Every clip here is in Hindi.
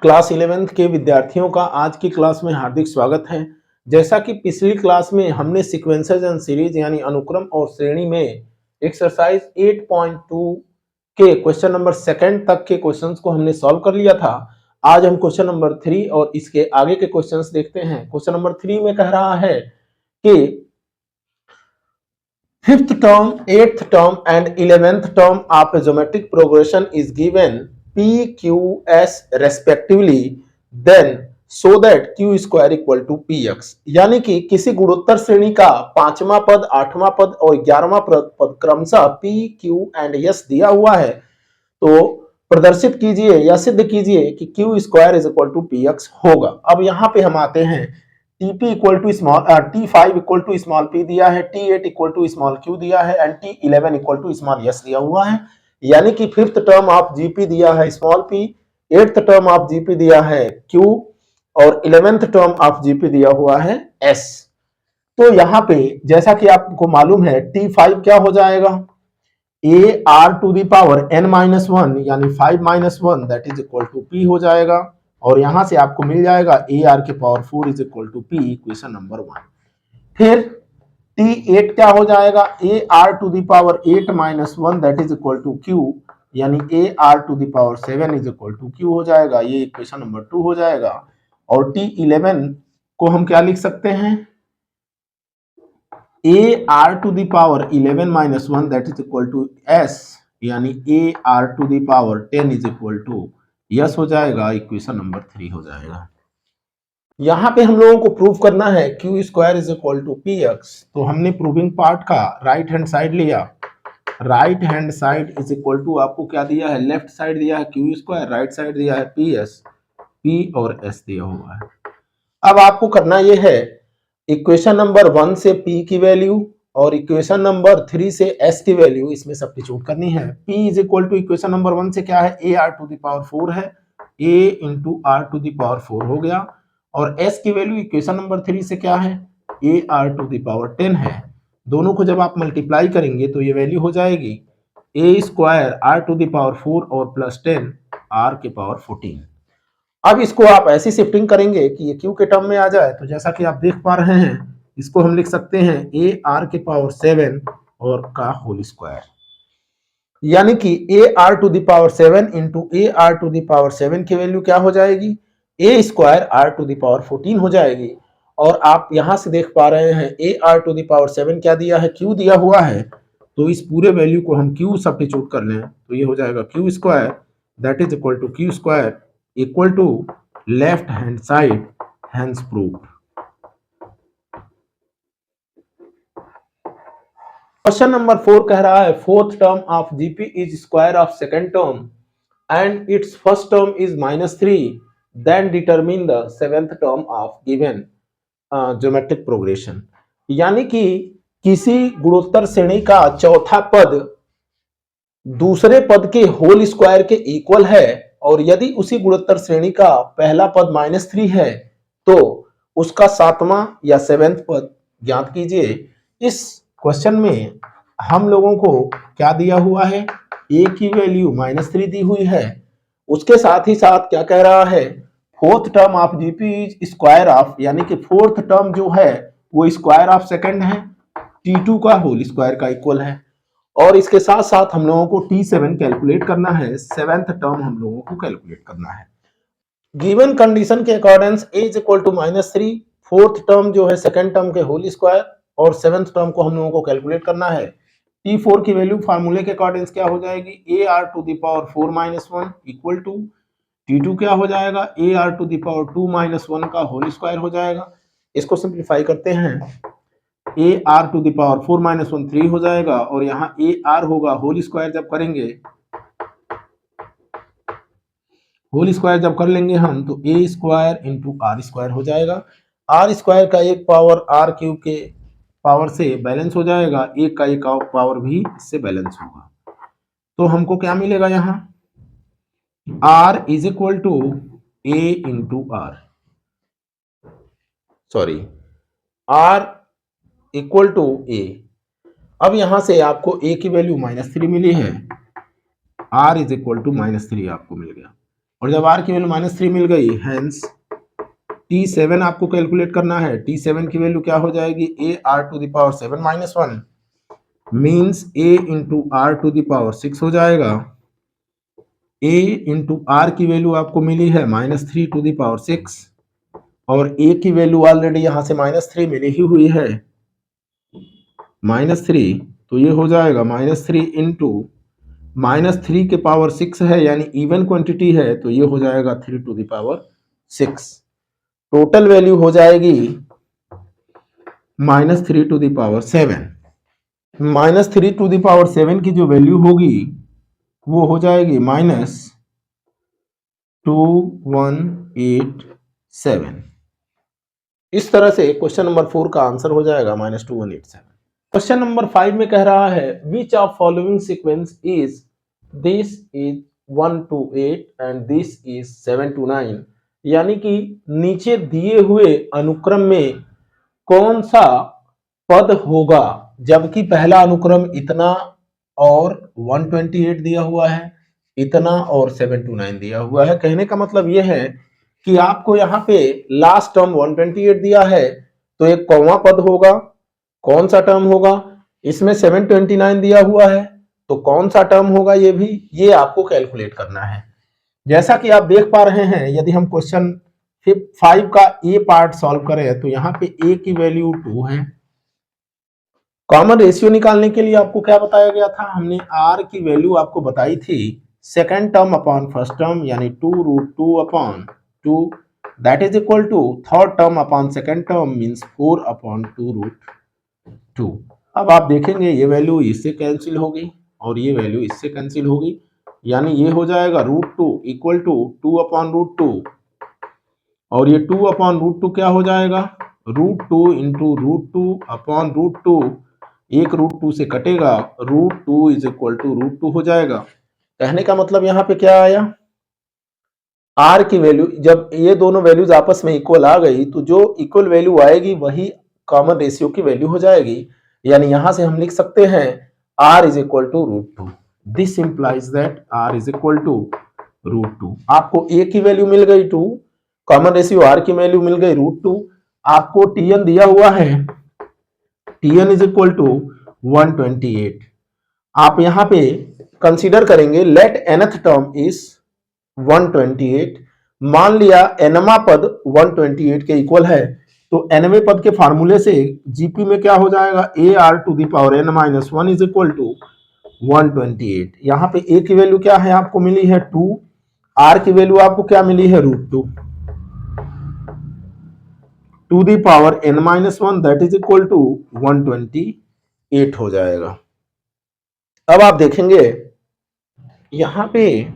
क्लास 11th के विद्यार्थियों का आज की क्लास में हार्दिक स्वागत है। जैसा कि पिछली क्लास में हमने सीक्वेंसेस एंड सीरीज यानी अनुक्रम और श्रेणी में एक्सरसाइज 8.2 के क्वेश्चन नंबर सेकंड तक के क्वेश्चंस को हमने सॉल्व कर लिया था। आज हम क्वेश्चन नंबर 3 और इसके आगे के क्वेश्चंस देखते हैं। क्वेश्चन नंबर 3 में कह रहा है कि 5th term, 8th term and 11th term of a geometric progression is given P, Q, S respectively, then so that Q square equal to PX। यानी कि किसी गुणोत्तर श्रेणी का पांचवा पद, आठवां पद और 11वां पद क्रमशः P, Q and S दिया हुआ है, तो प्रदर्शित कीजिए या सिद्ध कीजिए कि Q square is equal to PX होगा। अब यहाँ पे हम आते हैं, T5 equal to small p दिया है, T8 equal to small q दिया है and T11 equal to small s दिया हुआ है। यानी कि 5th टर्म ऑफ GP दिया है small p, 8th term of GP दिया है q और 11th टर्म ऑफ GP दिया हुआ है s। तो यहाँ पे जैसा कि आपको मालूम है T5 क्या हो जाएगा, AR to the power n-1 यानी 5-1 that is equal to p हो जाएगा और यहां से आपको मिल जाएगा AR के power 4 is equal to p, equation number 1। फिर T8 क्या हो जाएगा, AR to the power 8-1 that is equal to q यानी AR to the power 7 is equal to q हो जाएगा, ये इक्वेशन नंबर 2 हो जाएगा। और T11 को हम क्या लिख सकते हैं, AR to the power 11-1 that is equal to s यानी AR to the power 10 is equal to S हो जाएगा, इक्वेशन नंबर 3 हो जाएगा। यहां पे हम लोगों को प्रूव करना है Q square is equal to PX, तो हमने प्रूविंग पार्ट का राइट हैंड साइड लिया। Right hand side is equal to आपको क्या दिया है, लेफ्ट साइड दिया है Q स्क्वायर, राइट साइड दिया है PS, P और S दिया हुआ है। अब आपको करना यह है, इक्वेशन नंबर 1 से P की वैल्यू और इक्वेशन नंबर 3 से S की वैल्यू इसमें सब्स्टिट्यूट करनी है। P is equal to equation number 1 से क्या है, AR टू द पावर 4 है, A into R to the power 4 हो गया और S की वैल्यू इक्वेशन नंबर 3 से क्या है, AR टू द पावर 10 है। दोनों को जब आप मल्टीप्लाई करेंगे तो ये वैल्यू हो जाएगी A square R to the power 4 और प्लस 10 R के पावर 14। अब इसको आप ऐसी शिफ्टिंग करेंगे कि ये Q के टर्म में आ जाए, तो जैसा कि आप देख पा रहे हैं इसको हम लिख सकते हैं AR के पावर 7 और का होल स्क्वायर, यानी कि AR टू द पावर 7 इंटू AR टू द पावर 7 की वैल्यू क्या हो जाएगी, A square R to the power 14 हो जाएगी। और आप यहां से देख पा रहे हैं AR टू द पावर 7 क्या दिया है, Q दिया हुआ है, तो इस पूरे वैल्यू को हम Q सब्स्टिट्यूट कर लें तो ये हो जाएगा Q square that is equal to Q square equal to left hand side, hence proved. Question number 4 कह रहा है, 4th term of GP is square of second term and its first term is -3, then determine the 7th term of given geometric progression. यानी कि किसी गुणोत्तर श्रेणी का चौथा पद दूसरे पद के होल स्क्वायर के इक्वल है और यदि उसी गुणोत्तर श्रेणी का पहला पद -3 है तो उसका 7वां या 7th पद ज्ञात कीजिए। इस क्वेश्चन में हम लोगों को क्या दिया हुआ है, A की वैल्यू -3 दी हुई है, उसके साथ ही साथ क्या कह रहा है, 4th term of GP is square of, यानी कि 4th टर्म जो है वो स्क्वायर ऑफ सेकंड है, T2 का होल स्क्वायर का इक्वल है। और इसके साथ साथ हम लोगों को T7 कैलकुलेट करना है, 7th टर्म हम लोगों को कैलकुलेट करना है। गिवन कंडीशन के according A is equal to -3, 4th term जो है सेकंड टर्म के होल स्क्वायर और 7th टर्म को हम लोगों को कैलकुलेट करना है। T4 की वैल्यू फार्मूले के अकॉर्डिंग क्या हो जाएगी, AR to the power 4-1 equal to T2 क्या हो जाएगा, AR टू द पावर 2-1 का होल स्क्वायर हो जाएगा। इसको सिंप्लीफाई करते हैं, AR टू द पावर 4-1 3 हो जाएगा और यहाँ AR होगा होल स्क्वायर जब करेंगे, होल स्क्वायर जब कर लेंगे हम तो A square into R square हो जाएगा। R स्क्वायर का एक पावर R क्यूब के पावर से बैलेंस हो जाएगा, एक का एक पावर भी इससे बैलेंस होगा। तो हमको क्या मिलेगा यहाँ, R is equal to A into R, sorry R equal to A। अब यहां से आपको A की वैल्यू -3 मिली है, R इज इक्वल टू -3 आपको मिल गया और जब r की वैल्यू -3 मिल गई, हेंस T7 आपको कैलकुलेट करना है। T7 की वैल्यू क्या हो जाएगी, AR⁻7 - 1 means A into R⁻6 हो जाएगा। A इंटू R की वैल्यू आपको मिली है -3⁻6 और A की वैल्यू ऑलरेडी यहां से -3 मिली ही हुई है, -3, तो ये हो जाएगा -3 इंटू -3 के पावर 6 है, यानी इवन क्वांटिटी है, तो ये हो जाएगा 3⁻6। टोटल वैल्यू हो जाएगी -3⁻7। -3⁻7 की जो वैल्यू होगी वो हो जाएगी -2187। इस तरह से क्वेश्चन नंबर 4 का आंसर हो जाएगा -2187। क्वेश्चन नंबर 5 में कह रहा है which of following sequence is this is 1 to 8 and this is 7 to 9, यानी कि नीचे दिए हुए अनुक्रम में कौन सा पद होगा, जबकि पहला अनुक्रम इतना और 128 दिया हुआ है, इतना और 7 to 9 दिया हुआ है। कहने का मतलब यह है कि आपको यहाँ पे लास्ट टर्म 128 दिया है तो एक कौवा पद होगा, कौन सा टर्म होगा, इसमें 729 दिया हुआ है तो कौन सा टर्म होगा, ये आपको कैलकुलेट करना है। जैसा कि आप देख पा रहे हैं, यदि हम क्वेश्चन 5 का ए पार्ट सॉल्व करें तो यहाँ पे ए की वैल्यू 2 है। कॉमन रेशियो निकालने के लिए आपको क्या बताया गया था, हमने आर की वैल्यू आपको बताई थी second term upon first term, यानी 2√2/2 that is equal to third term upon second term means 4/2√2। अब आप देखेंगे ये वैल्यू इससे कैंसिल होगी और ये वैल्यू इससे कैंसिल होगी, यानी ये हो जाएगा √2 इक्वल टू 2/√2 और ये 2/√2 क्या हो जाएगा, √2 इंटू √2/√2, एक √2 से कटेगा, √2 इज इक्वल टू √2 हो जाएगा। कहने का मतलब यहाँ पे क्या आया, आर की वैल्यू जब ये दोनों वैल्यूज आपस में इक्वल आ गई तो जो इक्वल वैल्यू आएगी वही कॉमन रेशियो की वैल्यू हो जाएगी, यानी यहां से हम लिख सकते हैं r is equal to √2। This implies that r is equal to √2। आपको a की वैल्यू मिल गई 2, कॉमन रेशियो r की वैल्यू मिल गई √2, आपको tn दिया हुआ है, tn इज इक्वल टू 128। आप यहां पे कंसीडर करेंगे लेट nth टर्म इज 128, मान लिया एनवा पद 128 के इक्वल है, तो एनवे पद के फार्मूले से जीपी में क्या हो जाएगा, AR⁻n-1 इज इक्वल टू 128। यहाँ पे ए की वैल्यू क्या है, आपको मिली है 2, आर की वैल्यू आपको क्या मिली है √2 to the power n-1 that is equal to 128 हो जाएगा। अब आप देखेंगे यहां पे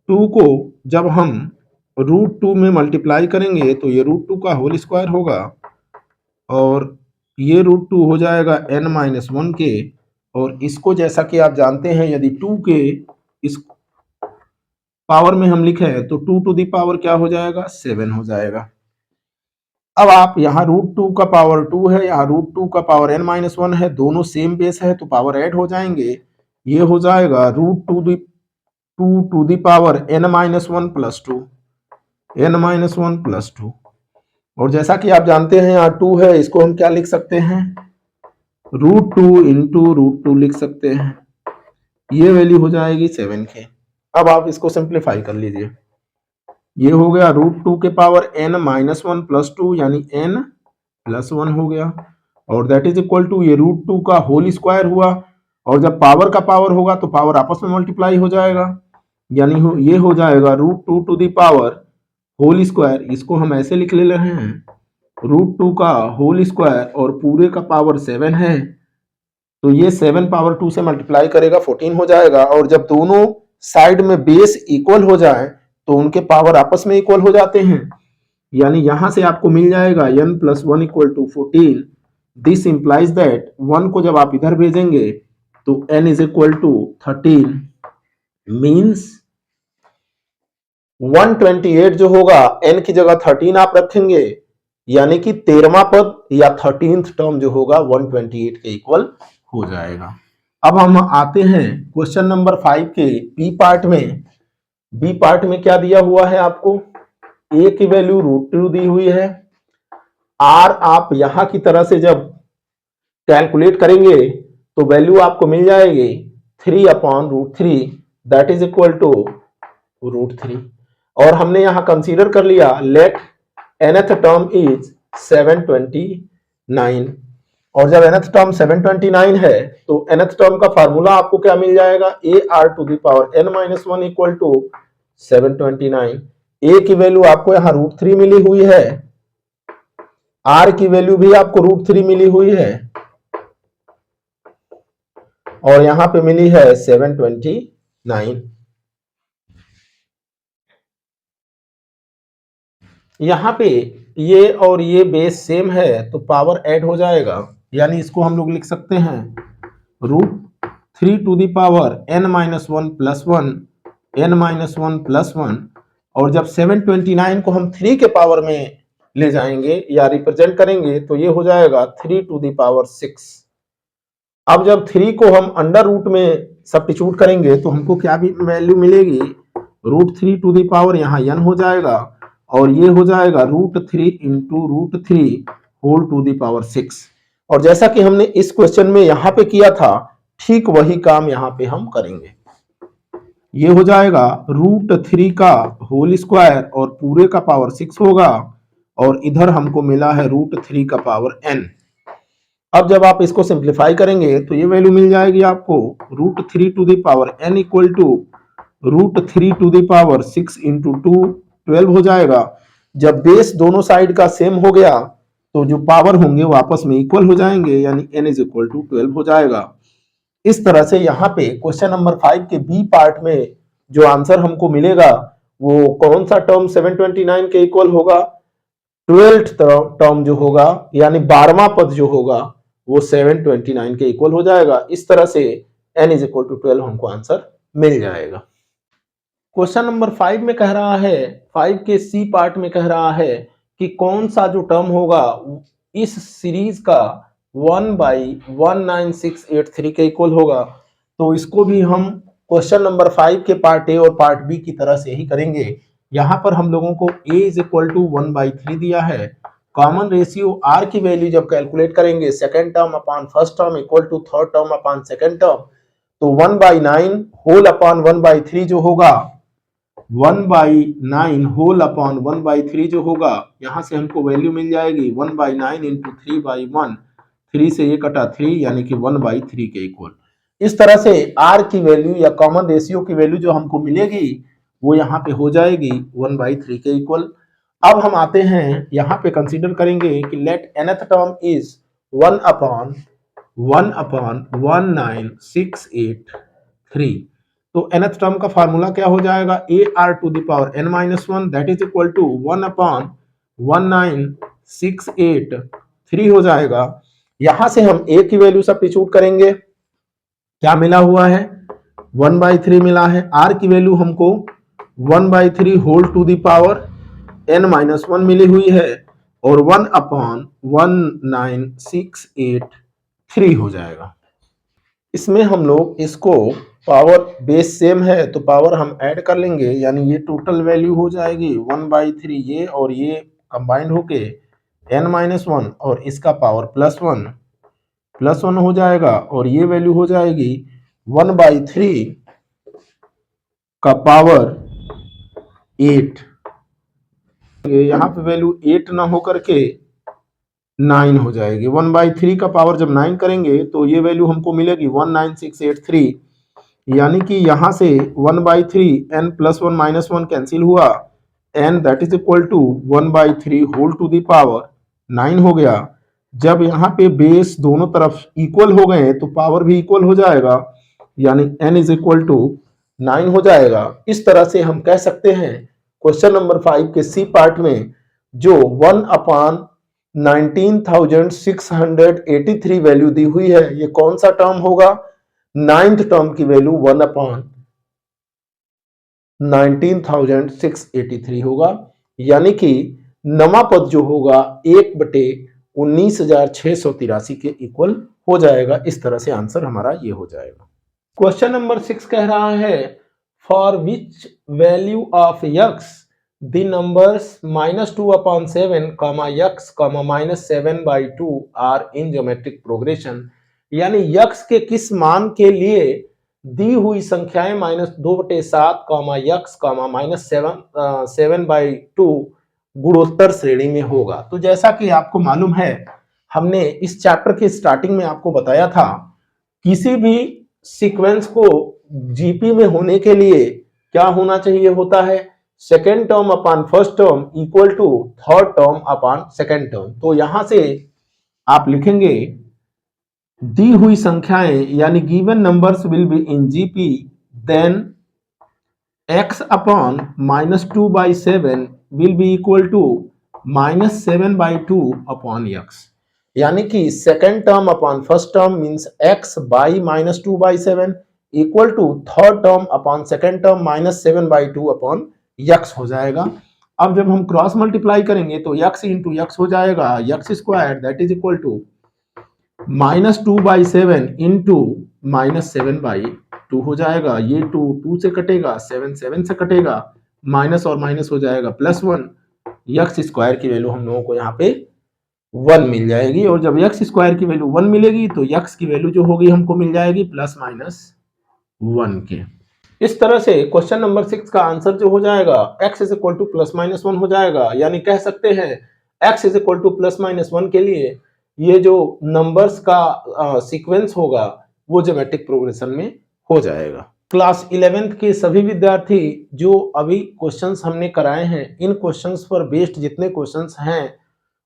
2 को जब हम √2 में मल्टीप्लाई करेंगे तो ये √2 का होल स्क्वायर होगा और ये √2 हो जाएगा n-1 के, और इसको जैसा कि आप जानते हैं यदि 2 के इस पावर में हम लिखें तो 2 टू दी पावर क्या हो जाएगा, 7 हो जाएगा। अब आप यहाँ √2 का पावर 2 है, यहाँ √2 का पावर n-1 है, दोनों सेम बेस है तो पावर ऐड हो जाएंगे, ये हो जाएगा √2 to the power n-1 plus 2, n-1 plus 2। और जैसा कि आप जानते हैं यहाँ 2 है, इसको हम क्या लिख सकते हैं, √2 इंटू √2 लिख सकते हैं, ये वैल्यू हो जाएगी 7 के। अब आप इसको सिंप्लीफाई कर लीजिए, ये हो गया √2 के पावर n-1 प्लस 2 यानी n प्लस 1 हो गया, और दैट इज इक्वल टू ये √2 का होल स्क्वायर हुआ, और जब पावर का पावर होगा तो पावर आपस में मल्टीप्लाई हो जाएगा, यानी ये हो जाएगा √2 to the power whole square, इसको हम ऐसे लिख ले रहे हैं √2 का होल स्क्वायर और पूरे का पावर 7 है, तो ये 7 पावर 2 से मल्टीप्लाई करेगा 14 हो जाएगा, और जब दोनों साइड में बेस इक्वल हो जाए तो उनके पावर आपस में इक्वल हो जाते हैं, यानी यहां से आपको मिल जाएगा n plus 1 equal to 14। This implies that 1 को जब आप इधर भेजेंगे तो n is equal to 13 means 128 जो होगा n की जगह 13 आप रखेंगे, यानी कि 13वां पद या 13th टर्म जो होगा 128 के इक्वल हो जाएगा। अब हम आते हैं क्वेश्चन नंबर 5 के पी पार्ट में, बी पार्ट में क्या दिया हुआ है आपको, ए की वैल्यू √2 दी हुई है। आर आप यहां की तरह से जब कैलकुलेट करेंगे तो वैल्यू आपको मिल जाएगी 3/√3 दैट इज इक्वल टू √3। और हमने यहां कंसीडर कर लिया लेट nth टर्म इज 729, और जब nth टर्म 729 है तो nth टर्म का फार्मूला आपको क्या मिल जाएगा, ar⁻n-1 इक्वल टू 729। a की वैल्यू आपको यहां √3 मिली हुई है, r की वैल्यू भी आपको √3 मिली हुई है, और यहां पे मिली है 729। यहां पे ये और ये बेस सेम है तो पावर ऐड हो जाएगा, यानी इसको हम लोग लिख सकते हैं √3 प्लस 1 n-1 और जब 729 को हम 3 के पावर में ले जाएंगे या रिप्रेजेंट करेंगे तो ये हो जाएगा 3⁶। अब जब 3 को हम अंडर रूट में सब्स्टिट्यूट करेंगे तो हमको क्या भी वैल्यू मिलेगी, √3 यहाँ n हो जाएगा और ये हो जाएगा √3 into √3 whole to the power 6। और जैसा कि हमने इस क्वेश्चन में यहां पे किया था ठीक वही काम यहां पे हम करेंगे। ये हो जाएगा √3 का होल स्क्वायर और पूरे का पावर 6 होगा, और इधर हमको मिला है √3 का पावर n। अब जब आप इसको सिंप्लीफाई करेंगे तो ये वैल्यू मिल जाएगी आपको √3 इक्वल टू √3 इंटू 2 12 हो जाएगा। जब बेस दोनों साइड का सेम हो गया तो जो पावर होंगे वो आपस में इक्वल हो जाएंगे, यानी n इज इक्वल टू 12 हो जाएगा। इस तरह से यहाँ पे क्वेश्चन नंबर 5 के बी पार्ट में जो आंसर हमको मिलेगा वो कौन सा टर्म 729 के इक्वल होगा, 12th टर्म जो होगा यानी 12वां पद जो होगा वो 729 के इक्वल हो जाएगा। इस तरह से n इज इक्वल टू 12 हमको आंसर मिल जाएगा। क्वेश्चन नंबर 5 में कह रहा है, 5 के सी पार्ट में कह रहा है कि कौन सा जो टर्म होगा इस सीरीज का 1/19683 के इक्वल होगा। तो इसको भी हम क्वेश्चन नंबर 5 के पार्ट ए और पार्ट बी की तरह से ही करेंगे। यहां पर हम लोगों को a इज इक्वल टू 1/3 दिया है। कॉमन रेशियो r की वैल्यू जब कैलकुलेट करेंगे second term upon first term equal to third term upon second term, तो 1/9 होल अपॉन 1/3 जो होगा 1/9 होल अपॉन 1/3 जो होगा, यहां से हमको वैल्यू मिल जाएगी 1/9 इंटू 3/1, 3 से ये कटा 3 यानी कि 1/3 के इक्वल। इस तरह से r की वैल्यू या कॉमन रेशियो की वैल्यू जो हमको मिलेगी वो यहाँ पे हो जाएगी 1/3 के इक्वल। अब हम आते हैं यहाँ पे कंसीडर करेंगे कि लेट nth टर्म इज 1/19683। तो nth टर्म का फार्मूला क्या हो जाएगा, ar⁻n-1 that is equal to 1/19683 हो जाएगा। यहां से हम a की वैल्यू सब्स्टिट्यूट करेंगे, क्या मिला हुआ है 1/3 मिला है, r की वैल्यू हमको 1/3 whole to the power n-1 मिली हुई है और 1/19683 हो जाएगा। इसमें हम लोग इसको पावर बेस सेम है तो पावर हम ऐड कर लेंगे, यानी ये टोटल वैल्यू हो जाएगी 1/3 ये और ये कंबाइंड होके n-1 और इसका पावर +1 हो जाएगा, और ये वैल्यू हो जाएगी 1/3 का पावर 8। यहाँ पे वैल्यू 8 ना होकर के 9 हो जाएगी। 1/3 का पावर जब 9 करेंगे तो ये वैल्यू हमको मिलेगी 19683, यानी कि यहां से 1/3 n + 1 - 1 कैंसिल हुआ, n that is equal to 1/3 whole to the power 9 हो गया। जब यहाँ पे बेस दोनों तरफ इक्वल हो गए तो पावर भी इक्वल हो जाएगा, यानी n इज इक्वल टू 9 हो जाएगा। इस तरह से हम कह सकते हैं क्वेश्चन नंबर 5 के सी पार्ट में जो 1/19,683 वैल्यू दी हुई है ये कौन सा टर्म होगा, 9th टर्म की वैल्यू 1/19,683 होगा, यानी कि नवा पद जो होगा 1/19,683 के इक्वल हो जाएगा। इस तरह से आंसर हमारा ये हो जाएगा। क्वेश्चन नंबर 6 कह रहा है for which value of x the numbers -2/7, x, -7/2 are in geometric progression। यानी x के किस मान के लिए दी हुई संख्याएं -2/7, x, -7/2 गुणोत्तर श्रेणी में होगा। तो जैसा कि आपको मालूम है, हमने इस चैप्टर के स्टार्टिंग में आपको बताया था, किसी भी सीक्वेंस को जीपी में होने के लिए क्या होना चाहिए होता है, second term upon first term equal to third term upon second term. तो यहां से आप लिखेंगे दी हुई संख्याएं यानी given numbers will be in GP, then x upon -2/7 will be equal to -7/2 upon x। यानी कि second term upon first term means x by -2/7 equal to third term upon second term -7/2 upon x हो जाएगा। अब जब हम क्रॉस मल्टीप्लाई करेंगे तो x इंटू x हो जाएगा, x square that is equal to -2/7 into -7/2 हो जाएगा। ये 2 से कटेगा, 7 से कटेगा, माइनस और माइनस हो जाएगा +1। x स्क्वायर की वैल्यू हम लोगों को यहाँ पे 1 मिल जाएगी, और जब x स्क्वायर की वैल्यू 1 मिलेगी तो x की वैल्यू जो होगी हमको मिल जाएगी ±1 के। इस तरह से क्वेश्चन नंबर 6 का आंसर जो हो जाएगा x इज इक्वल टू ±1 हो जाएगा। यानी कह सकते हैं x इज इक्वल टू +-1 के लिए ये जो नंबर्स का सीक्वेंस होगा वो ज्योमेट्रिक प्रोग्रेशन में हो जाएगा। क्लास 11th के सभी विद्यार्थी जो अभी क्वेश्चंस हमने कराए हैं, इन क्वेश्चंस पर बेस्ड जितने क्वेश्चंस हैं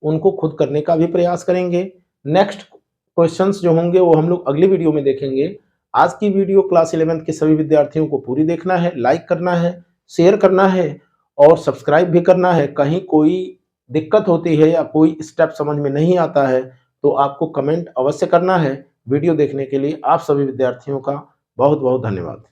उनको खुद करने का भी प्रयास करेंगे। नेक्स्ट क्वेश्चंस जो होंगे वो हम लोग अगली वीडियो में देखेंगे। आज की वीडियो क्लास 11th के सभी विद्यार्थियों को पूरी देखना है, लाइक करना है, शेयर करना है और सब्सक्राइब भी करना है। कहीं कोई दिक्कत होती है या कोई स्टेप समझ में नहीं आता है तो आपको कमेंट अवश्य करना है। वीडियो देखने के लिए आप सभी विद्यार्थियों का बहुत बहुत धन्यवाद।